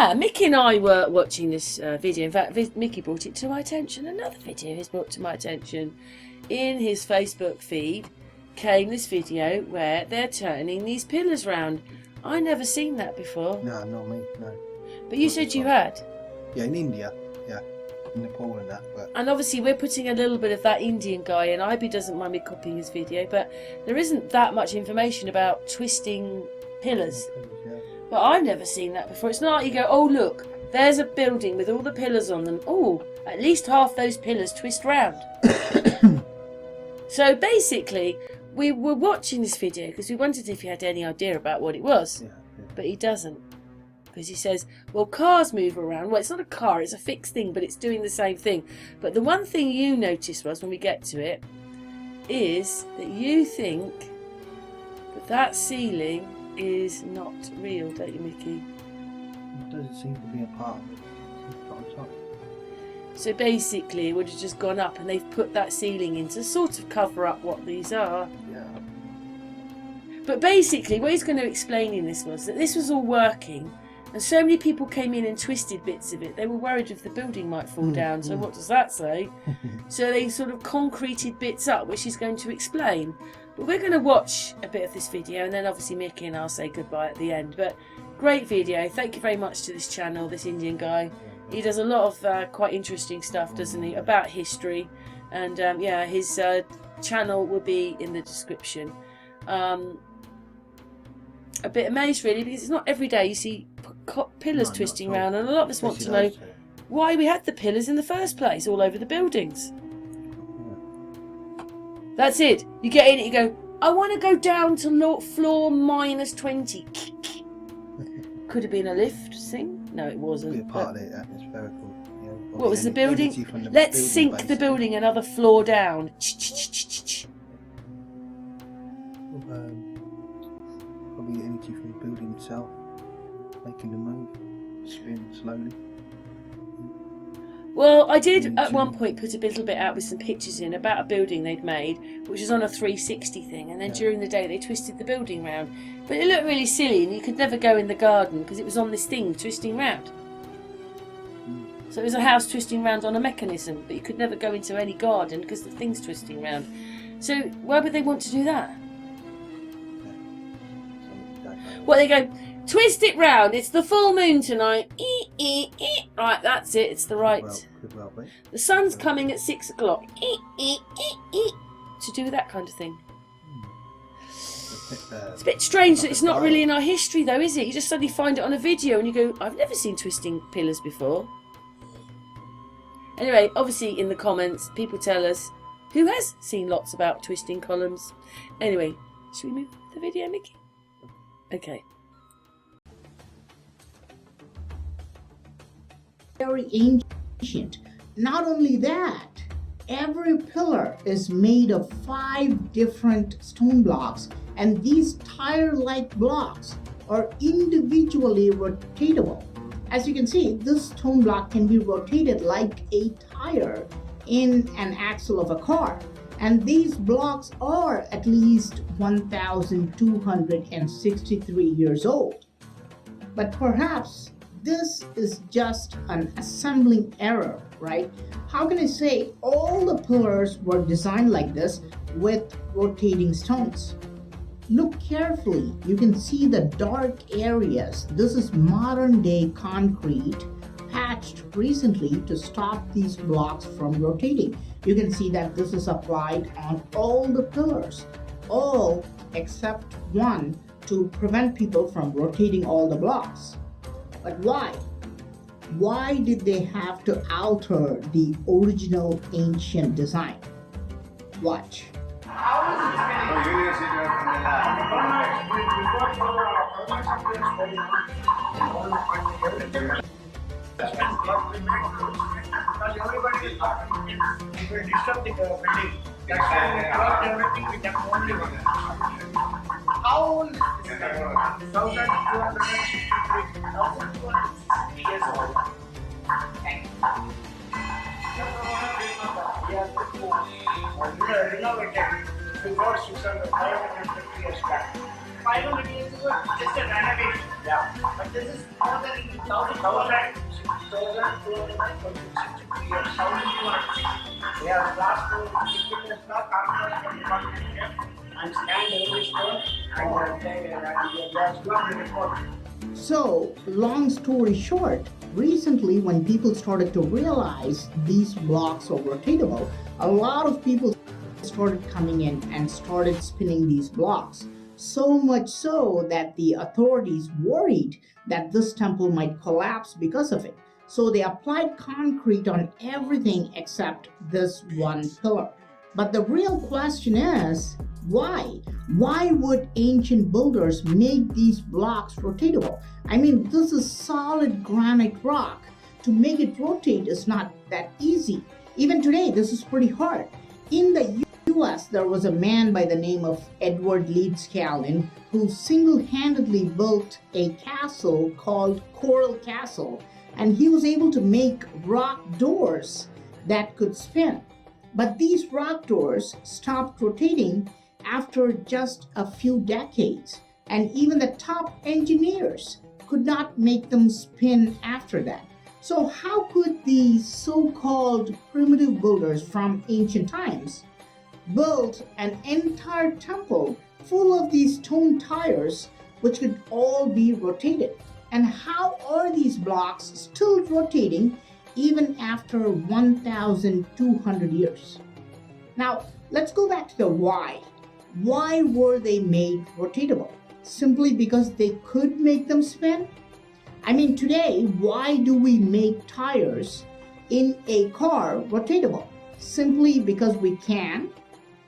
Yeah, Mickey and I were watching this video. In fact, Mickey brought it to my attention. Another video he's brought to my attention. In his Facebook feed came this video where they're turning these pillars round. I never seen that before. No, not me, no. But you said you had. Yeah, in India, yeah. In Nepal and that. But And obviously we're putting a little bit of that Indian guy in. Ibi doesn't mind me copying his video, but there isn't that much information about twisting pillars. yeah. But I've never seen that before. It's not like you go, oh look, there's a building with all the pillars on them. Oh, at least half those pillars twist round. So basically, we were watching this video because we wondered if he had any idea about what it was. Yeah. But he doesn't. Because he says, well, cars move around. Well, it's not a car, it's a fixed thing, but it's doing the same thing. But the one thing you noticed was, when we get to it, is that you think that that ceiling is not real, don't you, Mickey? It doesn't seem to be a part of it. It's on top. So basically, it would have just gone up, and they've put that ceiling in to sort of cover up what these are. Yeah. But basically, what he's going to explain in this was that this was all working, and so many people came in and twisted bits of it. They were worried if the building might fall down. So what does that say? So they sort of concreted bits up, which he's going to explain. But we're going to watch a bit of this video, and then obviously Mickey and I'll say goodbye at the end. But great video. Thank you very much to this channel, this Indian guy. He does a lot of quite interesting stuff, doesn't he, about history. And yeah, his channel will be in the description. A bit amazed really, because it's not every day you see pillars twisting around, and a lot of us want to know why we had the pillars in the first place all over the buildings. That's it. You get in it, you go, I want to go down to floor minus 20. Could have been a lift thing. No, it wasn't. Be a part of it, atmospherical. You know, what was the building? Let's sink the building another floor down. Probably energy from the building itself, making the move, spin slowly. Well, I did at one point put a little bit out with some pictures in about a building they'd made, which was on a 360 thing, and then during the day they twisted the building round. But it looked really silly, and you could never go in the garden because it was on this thing twisting round. So it was a house twisting round on a mechanism, but you could never go into any garden because the thing's twisting round. So why would they want to do that? Well, they go, twist it round, it's the full moon tonight. Right, that's it, it's the right. Could well be. The sun's coming at 6 o'clock. To do that kind of thing. It's a bit strange that it's not really in our history though, is it? You just suddenly find it on a video and you go, I've never seen twisting pillars before. Anyway, obviously in the comments, people tell us who has seen lots about twisting columns. Anyway, should we move the video, Mickey? Okay. Very ancient. Not only that, every pillar is made of 5 different stone blocks, and these tire-like blocks are individually rotatable. As you can see, this stone block can be rotated like a tire in an axle of a car. And these blocks are at least 1,263 years old. But perhaps this is just an assembling error, right? How can I say all the pillars were designed like this with rotating stones? Look carefully, you can see the dark areas. This is modern day concrete patched recently to stop these blocks from rotating. You can see that this is applied on all the pillars, all except one, to prevent people from rotating all the blocks. But why? Why did they have to alter the original ancient design? Watch. Disturb the building. That's why we dropped everything with that only one. How old is this? 1,263 years old. Renovated before 650 years back. 500 years ago, it's just a renovation. Yeah. But this is more than 1,260 years. 1,260. Yeah, last people is not and stand every stone and that's what we report. So, long story short, recently when people started to realize these blocks are rotatable, a lot of people started coming in and started spinning these blocks. So much so that the authorities worried that this temple might collapse because of it. So they applied concrete on everything except this one pillar. But the real question is, why? Why would ancient builders make these blocks rotatable? I mean, this is solid granite rock. To make it rotate is not that easy. Even today, this is pretty hard. In the US, there was a man by the name of Edward Leedskalnin who single-handedly built a castle called Coral Castle, and he was able to make rock doors that could spin. But these rock doors stopped rotating after just a few decades, and even the top engineers could not make them spin after that. So how could these so-called primitive builders from ancient times build an entire temple full of these stone tires which could all be rotated? And how are these blocks still rotating even after 1,200 years? Now, let's go back to the why. Why were they made rotatable? Simply because they could make them spin? I mean, today, why do we make tires in a car rotatable? Simply because we can?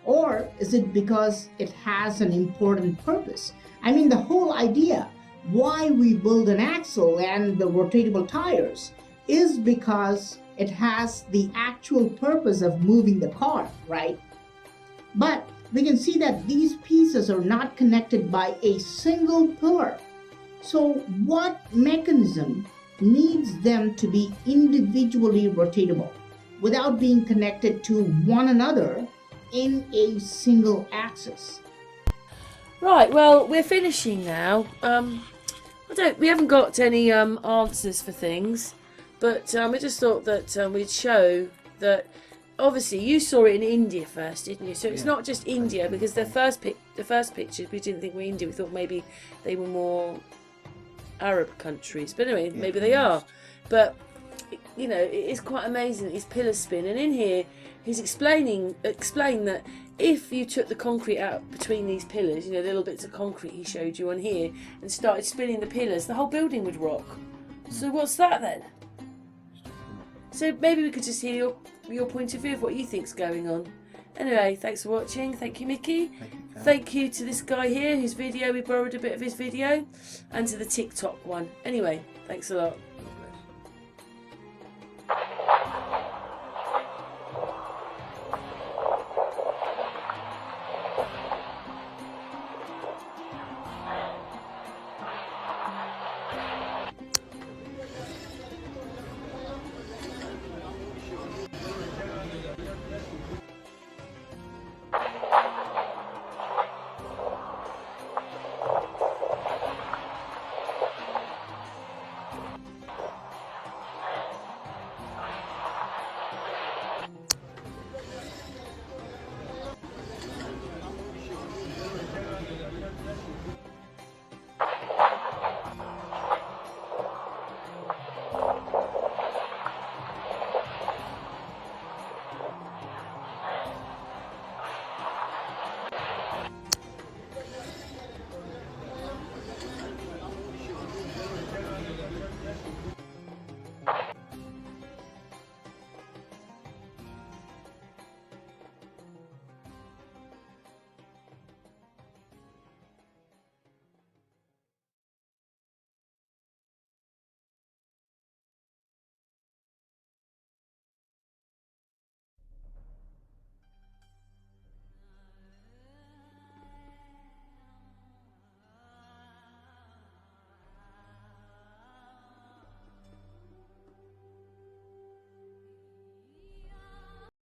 Or is it because it has an important purpose? I mean, the whole idea why we build an axle and the rotatable tires is because it has the actual purpose of moving the car, right? But we can see that these pieces are not connected by a single pillar. So what mechanism needs them to be individually rotatable without being connected to one another in a single axis? Right, well, we're finishing now. We haven't got any answers for things, but we just thought that we'd show that. Obviously, you saw it in India first, didn't you? So it's not just India, because the first pictures we didn't think were India. We thought maybe they were more Arab countries, but anyway, maybe they are. But you know, it is quite amazing that these pillars spin. And in here, he's explained that if you took the concrete out between these pillars, you know, little bits of concrete he showed you on here, and started spinning the pillars, the whole building would rock. So what's that then? So maybe we could just hear your point of view of what you think's going on. Anyway, thanks for watching. Thank you, Mickey. Thank you to this guy here whose video, we borrowed a bit of his video, and to the TikTok one. Anyway, thanks a lot.